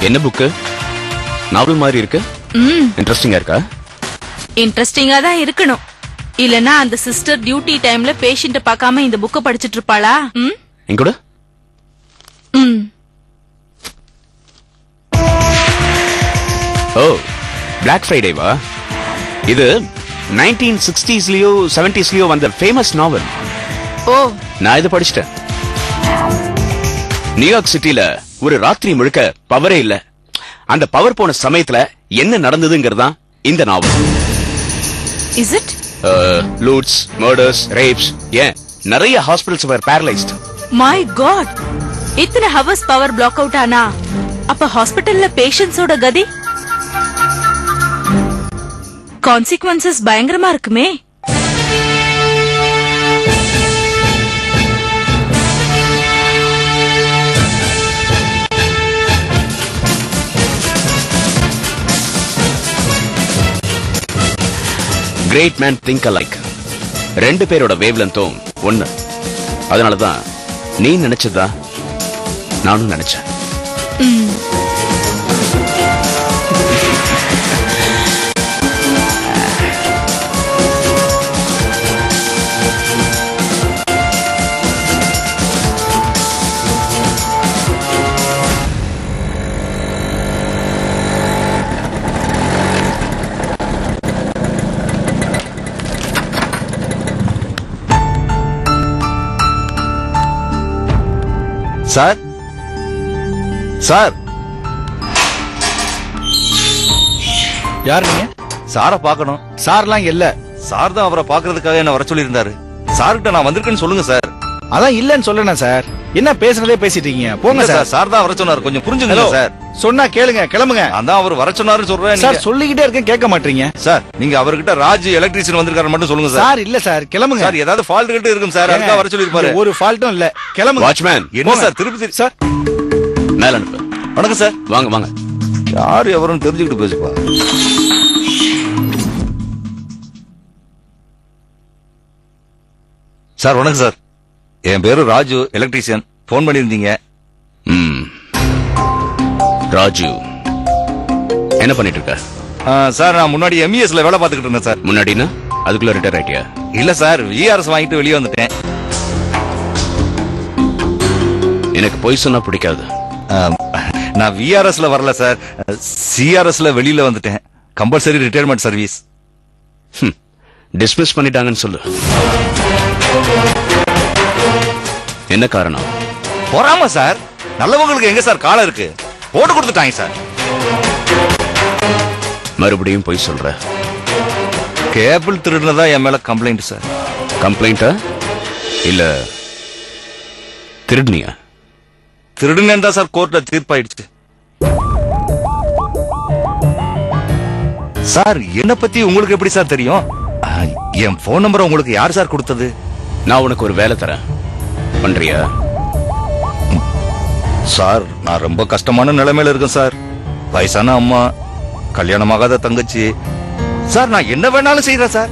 என்ன புக்கு? நாவல் மாதிரி இருக்கு. இன்ட்ரெஸ்டிங்கா இருக்கா? இன்ட்ரெஸ்டிங்கா தான் இருக்கணும். இல்லனா அந்த சிஸ்டர் டியூட்டி டைம்ல பேஷண்ட பார்க்காம இந்த புக்க படிச்சிட்டு இருப்பாளா? எங்கூட ஓ பிளாக் ஃப்ரைடேவா? இது 1960ஸ்லயோ 70ஸ்லயோ வந்த ஃபேமஸ் நாவல். ஓ, நான் இதை படிச்சிட்டேன். நியூயார்க் சிட்டில ஒரு ராத்திரி முழுக்க பவரே இல்ல. அந்த பவர் போன சமயத்துல என்ன நடந்ததுங்கிறதா இந்த novel. Is it? Loots, murders, rapes, ஏன் நிறைய hospitals were paralyzed. My God, இத்தனை ஹவர்ஸ் பவர் பிளாக் அவுட் ஆனா அப்ப ஹாஸ்பிடல்ல பேஷண்ட்ஸோட கதி? கான்சிக்வன்சஸ் பயங்கரமா இருக்குமே. Great men think alike. ரெண்டு பேரோட வேவ்லென்த்தும் ஒண்ணு. அதனாலதான் நீ நினைச்சதா நானும் நினைச்சேன். சார், சார், யார் நீங்க? சார பாக்கணும். சார்லாம் இல்ல. சார் தான் அவரை பாக்குறதுக்காக என்ன வர சொல்லி இருந்தாரு. சார்கிட்ட நான் வந்திருக்கேன்னு சொல்லுங்க சார். அதான் இல்லன்னு சொல்லணும் சார். என்ன பேசுறதே பேசிட்டு இருக்கீங்க, போங்க சார். சார் தான் வர சொன்னாரு, கொஞ்சம் புரிஞ்சுங்க சார். சொன்னா கேளுங்க, கிளம்புங்க. அதான் அவர் வர சொன்னாருன்னு சொல்றேன் சார். சொல்லிக்கிட்டே இருக்கேன், கேட்க மாட்டீங்க சார். நீங்க அவர்கிட்ட ராஜ் எலக்ட்ரிஷியன் வந்திருக்காரு மட்டும் சொல்லுங்க சார். சார் இல்ல சார், கிளம்புங்க சார். ஏதாவது ஃபால்ட் கிட்ட இருக்கும் சார், அதுக்காக வர சொல்லி இருப்பாரு. ஒரு ஃபால்ட்டும் இல்ல, கிளம்புங்க. வாட்ச்மேன் என்ன சார் திருப்பி சார் மேல அனுப்பு. வணக்கம் சார். வாங்க வாங்க. யாரு எவரும் தெரிஞ்சுக்கிட்டு பேசுப்பா. சார் வணக்கம் சார். என் பேரு ராஜு, எலக்ட்ரிஷியன். போன் பண்ணிருந்தீங்க. ராஜு என்ன பண்ணிட்டு இருக்க? சார் நான் முன்னாடி MESல வேலை பார்த்துக்கிட்டு இருந்தேன் சார். முன்னாடினா அதுக்குள்ள ரிட்டையர் ஆயிட்டியா? இல்ல சார், VRS வாங்கிட்டு வெளியே வந்துட்டேன். எனக்கு பொய் சொன்னா பிடிக்காது. நான் VRSல வரல சார், CRSல வெளியில வந்துட்டேன். Compulsory retirement service. டிஸ்மிஸ் பண்ணிட்டாங்கன்னு சொல்லு. என்ன காரணம்? பொறாம சார். நல்லவங்களுக்கு எங்க சார் காலம் இருக்கு, போட்டு கொடுத்துட்டாங்க சார். மறுபடியும் பொய் சொல்ற. கேபிள் திருடுனதா என் மேல கம்ப்ளைண்ட் சார். கம்ப்ளைண்டா இல்ல திருடுனியா? திருடுனேன் தான் சார் கோர்ட்ல தீர்ப்பாயிடுச்சு. சார் என்ன பத்தி உங்களுக்கு எப்படி சார் தெரியும்? என் போன் நம்பர் உங்களுக்கு யார் சார் கொடுத்தது? நான் உனக்கு ஒரு வேலை தரேன், பண்றியா? சார் நான் ரொம்ப கஷ்டமான நிலைமையில இருக்கேன் சார். வயசான அம்மா, கல்யாணமாகாத தங்கச்சி. சார் நான் என்ன வேணாலும் செய்யறேன் சார்.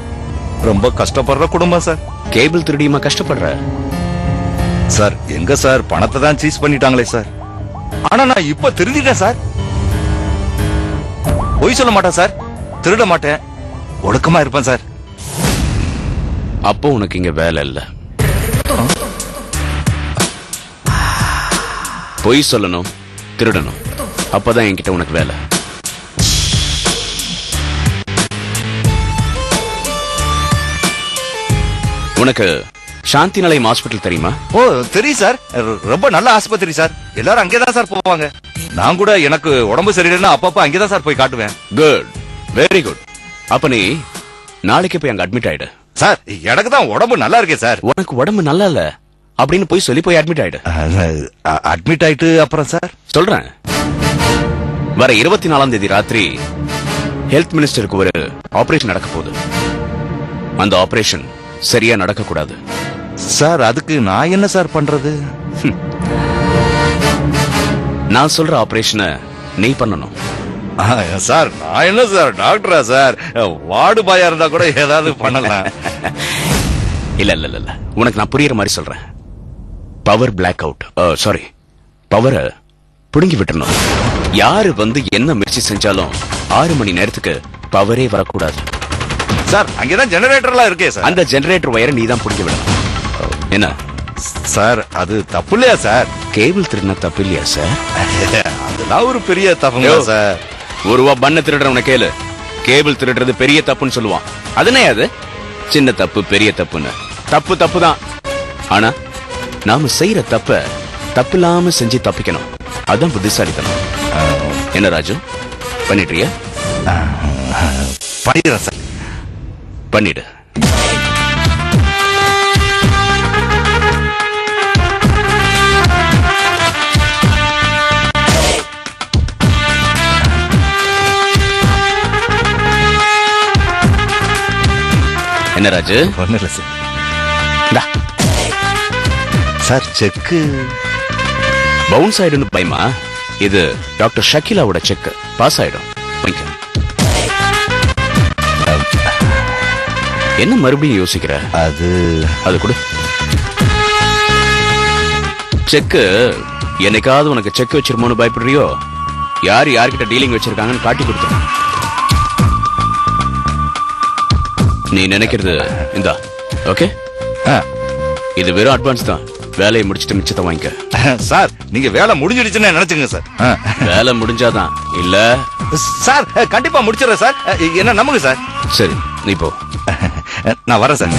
ரொம்ப கஷ்டப்படுற குடும்பம் சார். கேபிள் திருடியுமா கஷ்டப்படுற? சார் எங்க சார், பணத்தை தான் சீஸ் பண்ணிட்டாங்களே சார். ஆனா நான் இப்ப திருந்திட்டேன் சார். பொய் சொல்ல மாட்டேன் சார், திருட மாட்டேன், ஒழுக்கமா இருப்பேன் சார். அப்போ உனக்கு இங்க வேலை இல்ல. பொய் சொல்லணும், திருடணும், அப்பதான் என்கிட்ட உனக்கு வேலை. உனக்கு சாந்தி நிலையம் ஹாஸ்பிட்டல் தெரியுமா? ஓ தெரியும் சார், ரொம்ப நல்ல ஆஸ்பத்திரி சார். எல்லாரும் அங்கேதான் சார் போவாங்க. நான் கூட எனக்கு உடம்பு சரியில்லைன்னா அப்பப்ப அங்கேதான் சார் போய் காட்டுவேன். Good, very good. அப்ப நீ நாளைக்கு போய் அங்க அட்மிட் ஆயிடு. சார் எனக்கு தான் உடம்பு நல்லா இருக்கே சார். உனக்கு உடம்பு நல்லா இல்ல அப்படின்னு போய் சொல்லி போய் அட்மிட் ஆயிடு. அட்மிட் ஆயிட்டு அப்புறம் சார் சொல்றேன். வர 24ஆம் தேதி ராத்திரி ஹெல்த் மினிஸ்டருக்கு ஒரு ஆபரேஷன் நடக்க போகுது. அந்த ஆபரேஷன் சரியா நடக்க கூடாது சார். அதுக்கு நான் என்ன சார் பண்றது? நான் சொல்ற ஆபரேஷனை நீ பண்ணணும். சார் நான் என்ன சார் டாக்டரா சார்? வார்டு பாயா இருந்தா கூட ஏதாவது பண்ணலாம். இல்ல இல்ல இல்ல, உனக்கு நான் புரியுற மாதிரி சொல்றேன். பவர் பிளாக் அவுட், சாரி, பவரை புடுங்கி விட்டுறணும். யாரு வந்து என்ன முயற்சி செஞ்சாலும் 6 மணி நேரத்துக்கு பவரே வரக்கூடாது. சார் அங்கதான் ஜெனரேட்டர்லாம் இருக்கே சார். அந்த ஜெனரேட்டர் வயரை நீ தான் பிடிக்க விடணும். என்ன சார் அது தப்பு இல்லையா சார்? கேபிள் திருடினா தப்பு இல்லையா சார்? அதெல்லாம் ஒரு பெரிய தப்புங்க சார். ஒரு ரூபா பண்ண திருடுறவன கேளு, கேபிள் திருடுறது பெரிய தப்புன்னு சொல்லுவான். அதுனே அது சின்ன தப்பு பெரிய தப்புன்னு. தப்பு தப்பு தான். ஆனா நாம செய்யற தப்ப தப்பில்லாம செஞ்சு தப்பிக்கணும். அதான் புத்திசாலித்தனம். என்ன ராஜு, பண்ணிட்டியா? பண்ணிடுறேன் சார். பண்ணிடு. என்ன ராஜு? ஒண்ணும் இல்ல சார். இந்தா. சார் செக்கு பவுன்ஸ் ஆயிடும் பயமா? இது டாக்டர் ஷக்கீலாவோட செக். பாஸ் ஆயிடும். என்ன மறுபடியும் யோசிக்கிற? அது கொடு. செக்கு என்னைக்காவது உனக்கு செக் வச்சிருமோன்னு பயப்படுறியோ? யார் யார்கிட்ட டீலிங் வச்சிருக்காங்கன்னு காட்டி கொடுத்துரு. நீ நினைக்கிறது இந்தா. ஓகே, இது வெறும் அட்வான்ஸ் தான். வேலையை முடிச்சிட்டு மிச்சத்தை வாங்கிக்க. சார் நீங்க வேலை முடிஞ்சிடுச்சுன்னு நினைச்சுங்க சார். வேலை முடிஞ்சாதான் இல்ல சார் கண்டிப்பா முடிச்சிடறேன் சார். என்ன நம்புங்க சார். சரி நீ போ. நான் வரேன் சார்.